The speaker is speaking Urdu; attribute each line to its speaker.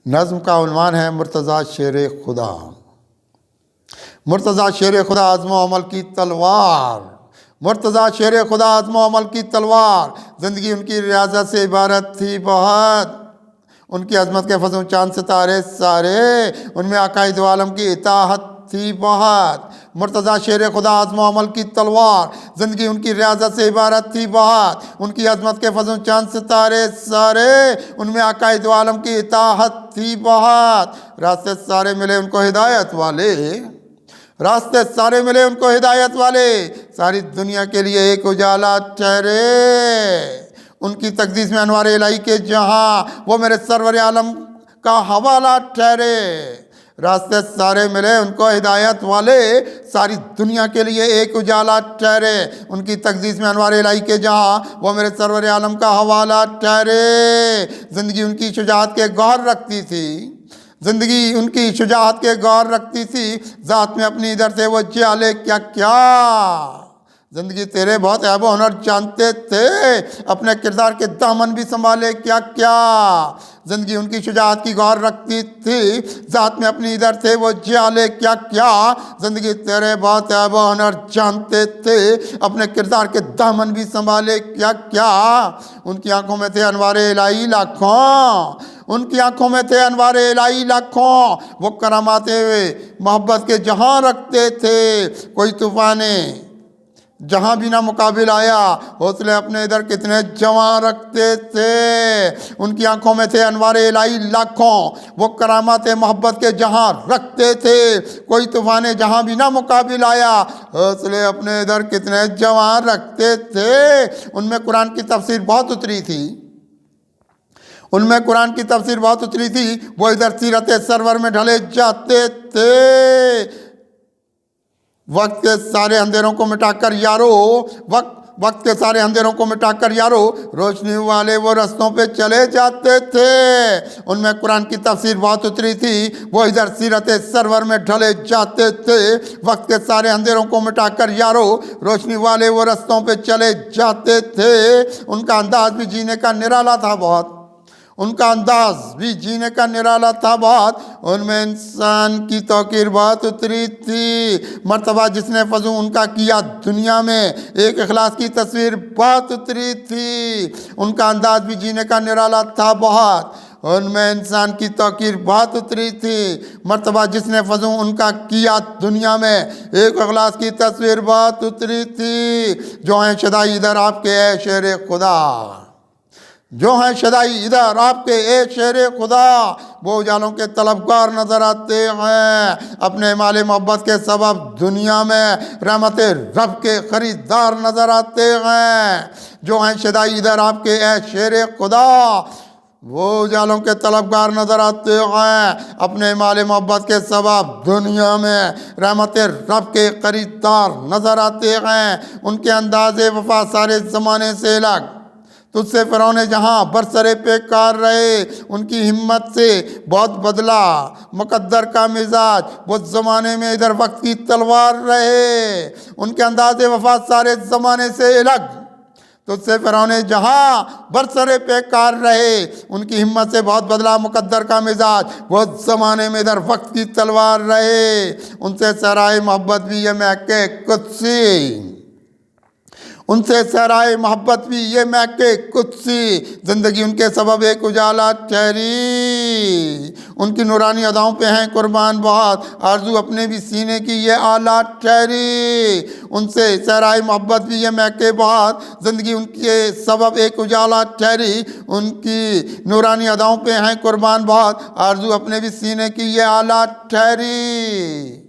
Speaker 1: نظم کا عنوان ہے مرتضیٰ شیر خدا۔ مرتضیٰ شیر خدا عزم و عمل کی تلوار، مرتضیٰ شیر خدا عزم و عمل کی تلوار، زندگی ان کی ریاضت سے عبارت تھی بہت، ان کی عظمت کے فضل چاند ستارے سارے، ان میں عقائد عالم کی اطاعت تھی بہت۔ مرتضیٰ شیر خدا عزم و عمل کی تلوار، زندگی ان کی ریاضت سے عبارت تھی بہت، ان کی عظمت کے فضل چاند ستارے سارے، ان میں عقائد عالم کی اطاعت تھی بہت۔ راستے سارے ملے ان کو ہدایت والے، راستے سارے ملے ان کو ہدایت والے، ساری دنیا کے لیے ایک اجالا ٹھہرے، ان کی تقدیس میں انوار الہی کے جہاں وہ میرے سرور عالم کا حوالہ ٹھہرے۔ راستے سارے ملے ان کو ہدایت والے، ساری دنیا کے لیے ایک اجالا ٹھہرے، ان کی تقدیس میں انوار الہی کے جہاں وہ میرے سرور عالم کا حوالہ ٹھہرے۔ زندگی ان کی شجاعت کے گوہر رکھتی تھی، زندگی ان کی شجاعت کے گوہر رکھتی تھی، ذات میں اپنی ادھر سے وہ جالے کیا کیا، زندگی تیرے بہت عیب و ہنر جانتے تھے، اپنے کردار کے دامن بھی سنبھالے کیا کیا۔ زندگی ان کی شجاعت کی گوہر رکھتی تھی، ذات میں اپنی ادھر سے وہ جالے کیا کیا، زندگی تیرے بہت عیب و ہنر جانتے تھے، اپنے کردار کے دامن بھی سنبھالے کیا کیا۔ ان کی آنکھوں میں تھے انوار الہی لاکھوں، ان کی آنکھوں میں تھے انوار الہی لاکھوں، وہ کرامات محبت کے جہاں رکھتے تھے، کوئی طوفانے جہاں بھی نہ مقابل آیا، حوصلے اپنے ادھر کتنے جوان رکھتے تھے۔ ان کی آنکھوں میں تھے انوار الہی لاکھوں، وہ کرامات محبت کے جہاں رکھتے تھے، کوئی طوفان جہاں بھی نہ مقابل آیا، حوصلے اپنے ادھر کتنے جوان رکھتے تھے۔ ان میں قرآن کی تفسیر بہت اتری تھی، ان میں قرآن کی تفسیر بہت اتری تھی، وہ ادھر سیرت سرور میں ڈھلے جاتے تھے۔ وقت کے سارے اندھیروں کو مٹا کر یارو، وقت کے سارے اندھیروں کو مٹا کر یارو، روشنی والے وہ رستوں پہ چلے جاتے تھے۔ ان میں قرآن کی تفسیر بہت اتری تھی، وہ ادھر سیرت سرور میں ڈھلے جاتے تھے۔ وقت کے سارے اندھیروں کو مٹا کر یارو، روشنی والے وہ رستوں پہ چلے جاتے تھے۔ ان کا انداز بھی جینے کا نرالا تھا بہت، ان کا انداز بھی جینے کا نرالا تھا بہت، ان میں انسان کی توقیر بہت اتری تھی۔ مرتبہ جس نے فضو ان کا کیا دنیا میں، ایک اخلاص کی تصویر بہت اتری تھی۔ ان کا انداز بھی جینے کا نرالا تھا بہت، ان میں انسان کی توقیر بہت اتری تھی۔ مرتبہ جس نے فضو ان کا کیا دنیا میں، ایک اخلاص کی تصویر بہت اتری تھی۔ جو ہیں شدائی ادھر آپ کے اے شیر خدا، جو ہیں شدائی ادھر آپ کے اے شیر خدا، وہ اجالوں کے طلبگار نظر آتے ہیں، اپنے مال محبت کے سبب دنیا میں رحمت رب کے خریدار نظر آتے ہیں۔ جو ہیں شدائی ادھر آپ کے اے شیر خدا، وہ اجالوں کے طلبگار نظر آتے ہیں، اپنے مال محبت کے سبب دنیا میں رحمت رب کے خریدار نظر آتے ہیں۔ ان کے انداز وفا سارے زمانے سے الگ، تجھ سے فرعون جہاں برسرے پہ کار رہے، ان کی ہمت سے بہت بدلا مقدر کا مزاج، وہ زمانے میں ادھر وقت کی تلوار رہے۔ ان کے انداز وفا سارے زمانے سے الگ، تجھ سے فرعون جہاں برسرے پہ کار رہے، ان کی ہمت سے بہت بدلا مقدر کا مزاج، وہ زمانے میں ادھر وقت کی تلوار رہے۔ ان سے صحرائے محبت بھی یہ مہک قدسی، ان سے صحرائے محبت بھی یہ مہک قدسی، زندگی ان کے سبب ایک اجالا ٹھہری۔ ان کی نورانی اداؤں پہ ہیں قربان بہت، آرزو اپنے بھی سینے کی یہ آلہ ٹھہری۔ ان سے صحرائے محبت بھی یہ مہک بہت، زندگی ان کے سبب ایک اجالا ٹھہری۔ ان کی نورانی اداؤں پہ ہیں قربان بہت، آرزو اپنے بھی سینے کی یہ آلہ ٹھہری۔